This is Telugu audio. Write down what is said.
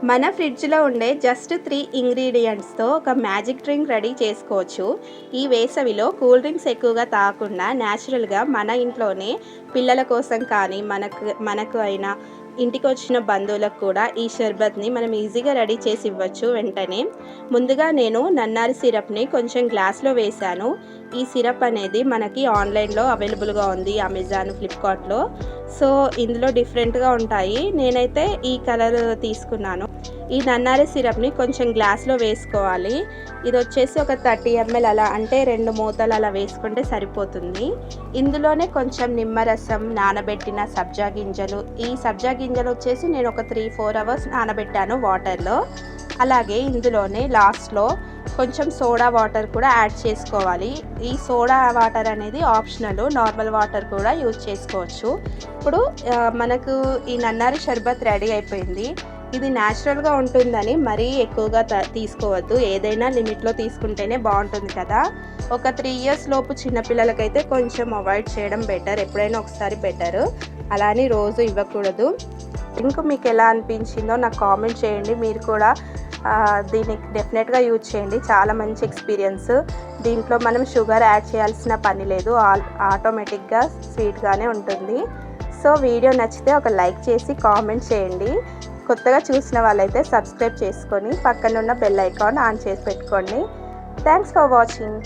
మన ఫ్రిడ్జ్లో ఉండే జస్ట్ 3 ఇంగ్రీడియంట్స్తో ఒక మ్యాజిక్ డ్రింక్ రెడీ చేసుకోవచ్చు. ఈ వేసవిలో కూల్ డ్రింక్స్ ఎక్కువగా తాగకుండా న్యాచురల్గా మన ఇంట్లోనే పిల్లల కోసం కానీ మనకు అయినా ఇంటికి వచ్చిన బంధువులకు కూడా ఈ షర్బత్ని మనం ఈజీగా రెడీ చేసి ఇవ్వచ్చు వెంటనే. ముందుగా నేను నన్నారి సిరప్ని కొంచెం గ్లాస్లో వేశాను. ఈ సిరప్ అనేది మనకి ఆన్లైన్లో అవైలబుల్గా ఉంది, అమెజాన్, ఫ్లిప్కార్ట్లో. సో ఇందులో డిఫరెంట్గా ఉంటాయి. నేనైతే ఈ కలర్ తీసుకున్నాను. ఈ నన్నారి సిరప్ని కొంచెం గ్లాస్లో వేసుకోవాలి. ఇది వచ్చేసి ఒక 30 ml అలా, అంటే 2 మూతలు అలా వేసుకుంటే సరిపోతుంది. ఇందులోనే కొంచెం నిమ్మరసం, నానబెట్టిన సబ్జా గింజలు. ఈ సబ్జా గింజలు వచ్చేసి నేను ఒక 3-4 అవర్స్ నానబెట్టాను వాటర్లో. అలాగే ఇందులోనే లాస్ట్లో కొంచెం సోడా వాటర్ కూడా యాడ్ చేసుకోవాలి. ఈ సోడా వాటర్ అనేది ఆప్షనల్, నార్మల్ వాటర్ కూడా యూజ్ చేసుకోవచ్చు. ఇప్పుడు మనకు ఈ నన్నారి షర్బత్ రెడీ అయిపోయింది. ఇది న్యాచురల్గా ఉంటుందని మరీ ఎక్కువగా తీసుకోవద్దు. ఏదైనా లిమిట్లో తీసుకుంటేనే బాగుంటుంది కదా. ఒక 3 years లోపు చిన్నపిల్లలకైతే కొంచెం అవాయిడ్ చేయడం బెటర్. ఎప్పుడైనా ఒకసారి బెటర్, అలా అని రోజు ఇవ్వకూడదు. డ్రింక్ మీకు ఎలా అనిపించిందో నాకు కామెంట్ చేయండి. మీరు కూడా దీన్ని డెఫినెట్గా యూజ్ చేయండి. చాలా మంచి ఎక్స్పీరియన్స్. దీంట్లో మనం షుగర్ యాడ్ చేయాల్సిన పని లేదు, ఆటోమేటిక్గా స్వీట్గానే ఉంటుంది. సో వీడియో నచ్చితే ఒక లైక్ చేసి కామెంట్ చేయండి. కొత్తగా చూసిన వాళ్ళైతే సబ్స్క్రైబ్ చేసుకొని పక్కనున్న బెల్ ఐకాన్ ఆన్ చేసి పెట్టుకోండి. Thanks for watching.